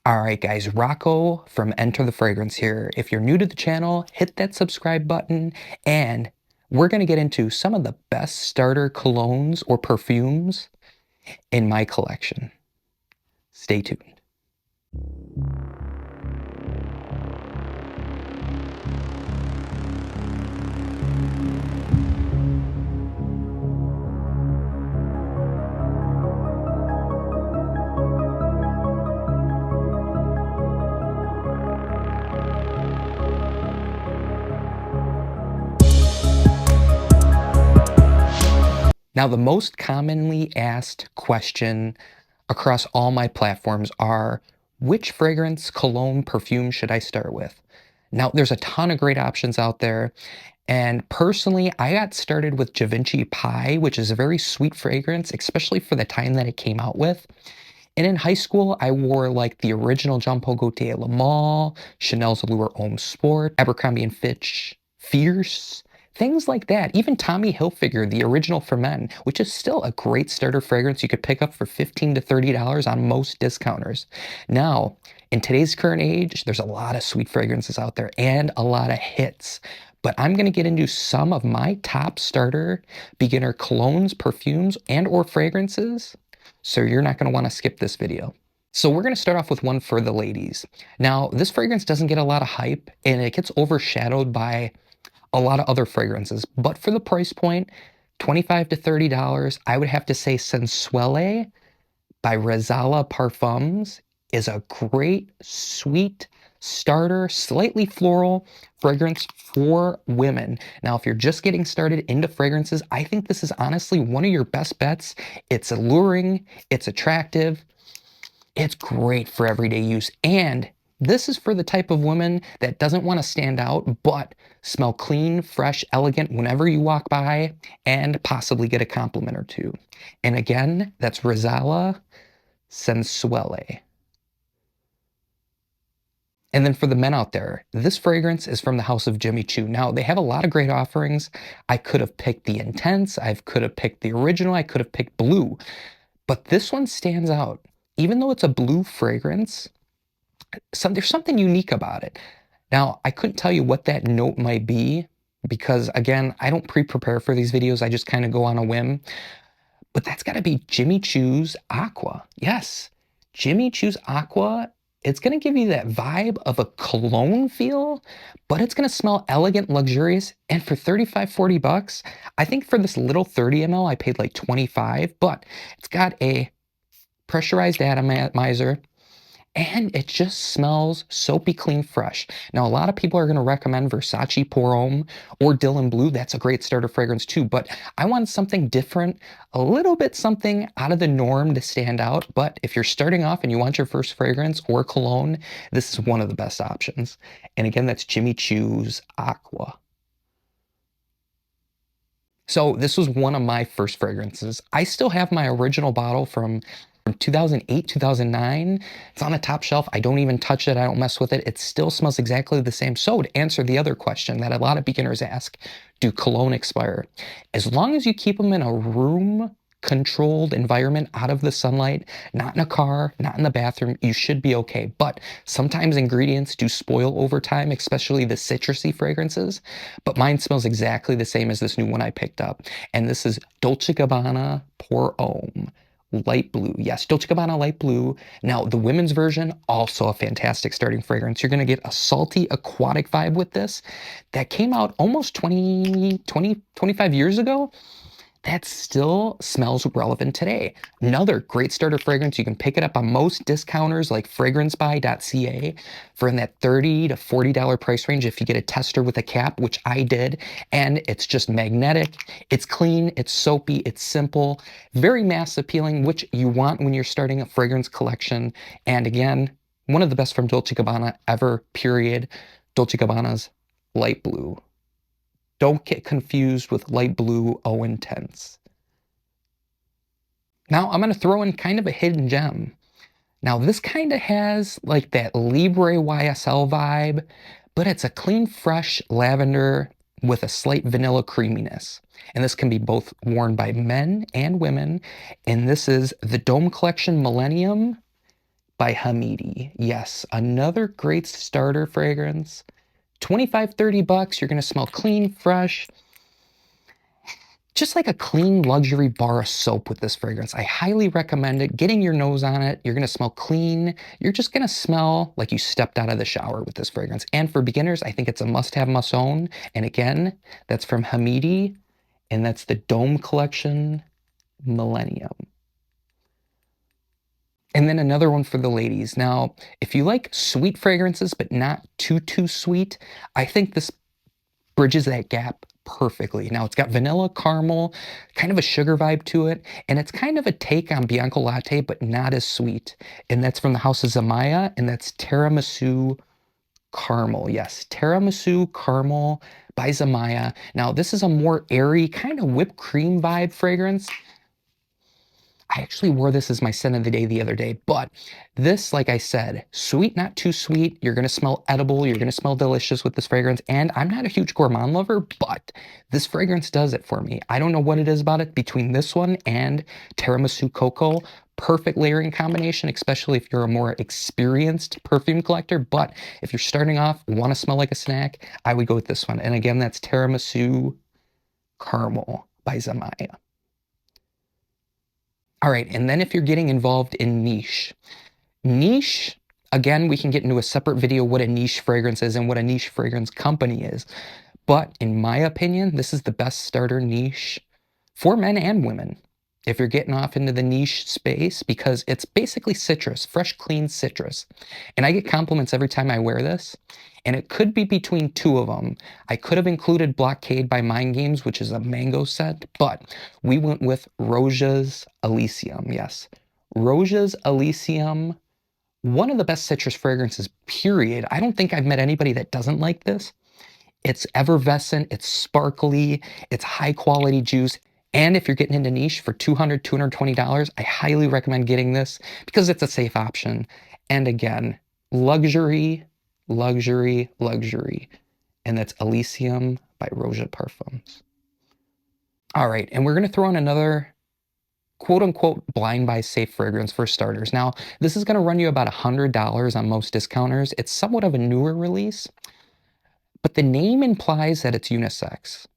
All right, guys, Rocco from Enter the Fragrance here. If you're new to the channel, hit that subscribe button, and we're going to get into some of the best starter colognes or perfumes in my collection. Stay tuned. Now, the most commonly asked question across all my platforms are, which fragrance, cologne, perfume should I start with? Now, there's a ton of great options out there. And personally, I got started with Givenchy Pie, which is a very sweet fragrance, especially for the time that it came out with. And in high school, I wore like the original Jean Paul Gaultier Le Male, Chanel's Allure Homme Sport, Abercrombie & Fitch Fierce, things like that. Even Tommy Hilfiger, the original for men, which is still a great starter fragrance you could pick up for $15 to $30 on most discounters. Now, in today's current age, there's a lot of sweet fragrances out there and a lot of hits. But I'm going to get into some of my top starter beginner colognes, perfumes, and or fragrances, so you're not going to want to skip this video. So we're going to start off with one for the ladies. Now, this fragrance doesn't get a lot of hype, and it gets overshadowed by a lot of other fragrances. But for the price point, $25 to $30, I would have to say Sensuelle by Azha Perfumes is a great, sweet starter, slightly floral fragrance for women. Now, if you're just getting started into fragrances, I think this is honestly one of your best bets. It's alluring, it's attractive, it's great for everyday use, and this is for the type of woman that doesn't want to stand out, but smell clean, fresh, elegant whenever you walk by, and possibly get a compliment or two. And again, that's Azha Sensuelle. And then for the men out there, this fragrance is from the house of Jimmy Choo. Now, they have a lot of great offerings. I could have picked the Intense, I could have picked the original, I could have picked Blue, but this one stands out. Even though it's a blue fragrance, there's something unique about it. Now, I couldn't tell you what that note might be because, again, I don't pre-prepare for these videos. I just kind of go on a whim. But that's got to be Jimmy Choo's Aqua. Yes, Jimmy Choo's Aqua. It's going to give you that vibe of a cologne feel, but it's going to smell elegant, luxurious. And for 35, 40 bucks, I think for this little 30 ml, I paid like 25, but it's got a pressurized atomizer, and it just smells soapy clean fresh. Now, a lot of people are going to recommend Versace Pour Homme or Dylan Blue. That's a great starter fragrance too, but I wanted something different, a little bit something out of the norm to stand out. But if you're starting off and you want your first fragrance or cologne, this is one of the best options. And again, that's Jimmy Choo's Aqua. So this was one of my first fragrances. I still have my original bottle from 2008, 2009. It's on the top shelf. I don't even touch it. I don't mess with it. It still smells exactly the same. So to answer the other question that a lot of beginners ask, do cologne expire? As long as you keep them in a room controlled environment, out of the sunlight, not in a car, not in the bathroom, you should be okay. But sometimes ingredients do spoil over time, especially the citrusy fragrances. But mine smells exactly the same as this new one I picked up. And this is Dolce & Gabbana Pour Homme Light Blue. Yes, Dolce & Gabbana Light Blue. Now, the women's version, also a fantastic starting fragrance. You're going to get a salty, aquatic vibe with this that came out almost 25 years ago. That still smells relevant today. Another great starter fragrance. You can pick it up on most discounters like FragranceBuy.ca for in that $30 to $40 price range if you get a tester with a cap, which I did. And it's just magnetic. It's clean. It's soapy. It's simple. Very mass appealing, which you want when you're starting a fragrance collection. And again, one of the best from Dolce & Gabbana ever, period. Dolce & Gabbana's Light Blue. Don't get confused with Light Blue Eau Intense. Now I'm going to throw in kind of a hidden gem. Now this kind of has like that Libre YSL vibe, but it's a clean, fresh lavender with a slight vanilla creaminess. And this can be both worn by men and women. And this is the Dome Collection Millennium by Hamidi. Yes, another great starter fragrance. 25, 30 bucks. You're going to smell clean, fresh, just like a clean luxury bar of soap with this fragrance. I highly recommend it. Getting your nose on it, you're gonna smell clean. You're just gonna smell like you stepped out of the shower with this fragrance. And for beginners, I think it's a must-have, must-own. And again, that's from Hamidi, and that's the Dome Collection Millennium. And then another one for the ladies. Now, if you like sweet fragrances, but not too sweet, I think this bridges that gap perfectly. Now it's got vanilla, caramel, kind of a sugar vibe to it, and it's kind of a take on Bianco Latte, but not as sweet. And that's from the House of Zamaya, and that's Tiramisu Caramel. Yes, Tiramisu Caramel by Zamaya. Now this is a more airy, kind of whipped cream vibe fragrance. I actually wore this as my scent of the day the other day, but this, like I said, sweet, not too sweet. You're gonna smell edible, you're gonna smell delicious with this fragrance. And I'm not a huge gourmand lover, but this fragrance does it for me. I don't know what it is about it between this one and Tiramisu Cocoa. Perfect layering combination, especially if you're a more experienced perfume collector. But if you're starting off, want to smell like a snack, I would go with this one. And again, that's Tiramisu Caramel by Zamaya. All right, and then if you're getting involved in niche, again, we can get into a separate video what a niche fragrance is and what a niche fragrance company is. But in my opinion, this is the best starter niche for men and women. If you're getting off into the niche space, because it's basically citrus, fresh, clean citrus. And I get compliments every time I wear this. And it could be between two of them. I could have included Blockade by Mind Games, which is a mango scent, but we went with Roja's Elysium. Yes, Roja's Elysium, one of the best citrus fragrances, period. I don't think I've met anybody that doesn't like this. It's effervescent, it's sparkly, it's high quality juice. And if you're getting into niche for $200, $220, I highly recommend getting this because it's a safe option. And again, luxury, luxury, luxury. And that's Elysium by Azha Perfumes. All right, and we're gonna throw in another quote unquote blind buy safe fragrance for starters. Now, this is gonna run you about $100 on most discounters. It's somewhat of a newer release, but the name implies that it's unisex.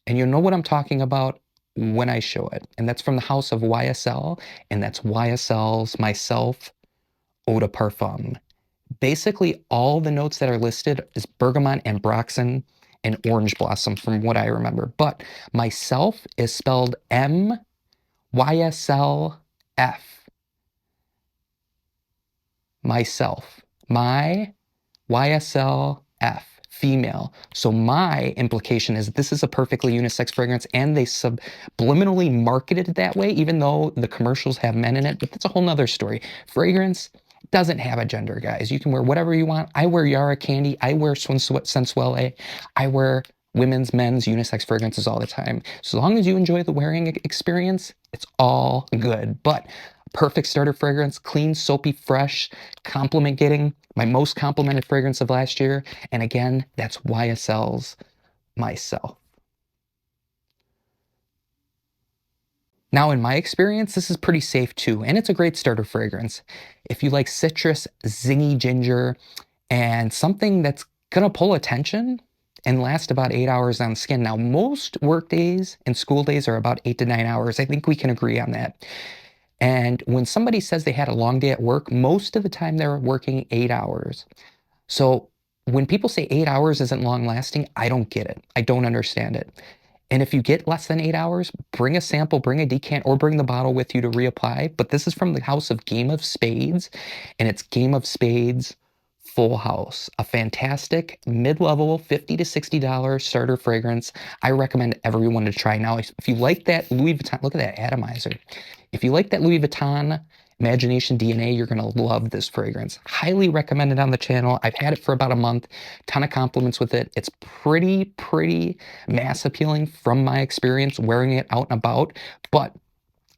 And you'll know what I'm talking about when I show it. And that's from the house of YSL, and that's YSL's Myself Eau de Parfum. Basically, all the notes that are listed is bergamot and broxin and orange blossom from what I remember. But Myself is spelled MYSLF. Myself. My YSLF. Female. So my implication is this is a perfectly unisex fragrance, and they subliminally marketed it that way, even though the commercials have men in it, but that's a whole nother story. Fragrance doesn't have a gender, guys. You can wear whatever you want. I wear Yara Candy. I wear Sensuelle. I wear women's, men's, unisex fragrances all the time. So long as you enjoy the wearing experience, it's all good. But perfect starter fragrance, clean, soapy, fresh, compliment getting, my most complimented fragrance of last year. And again, that's YSL's Myself. Now, in my experience, this is pretty safe too, and it's a great starter fragrance. If you like citrus, zingy ginger, and something that's gonna pull attention and last about 8 hours on skin. Now, most work days and school days are about 8 to 9 hours. I think we can agree on that. And when somebody says they had a long day at work, most of the time they're working 8 hours. So when people say 8 hours isn't long lasting, I don't get it. I don't understand it. And if you get less than 8 hours, bring a sample, bring a decant, or bring the bottle with you to reapply. But this is from the house of Game of Spades, and it's Game of Spades Full House, a fantastic mid-level $50 to $60 starter fragrance. I recommend everyone to try. Now, if you like that Louis Vuitton, look at that atomizer. If you like that Louis Vuitton Imagination DNA, you're gonna love this fragrance. Highly recommended on the channel. I've had it for about a month. Ton of compliments with it. It's pretty mass appealing from my experience wearing it out and about. But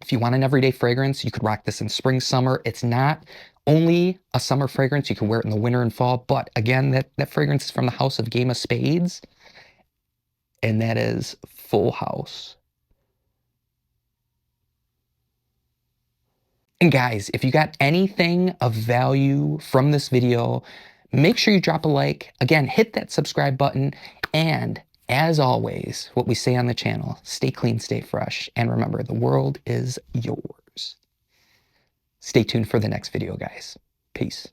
if you want an everyday fragrance, you could rock this in spring, summer. It's not only a summer fragrance. You can wear it in the winter and fall. But again, that fragrance is from the house of Game of Spades, and that is Full House. And guys, if you got anything of value from this video, make sure you drop a like. Again, hit that subscribe button. And as always, what we say on the channel, stay clean, stay fresh. And remember, the world is yours. Stay tuned for the next video, guys. Peace.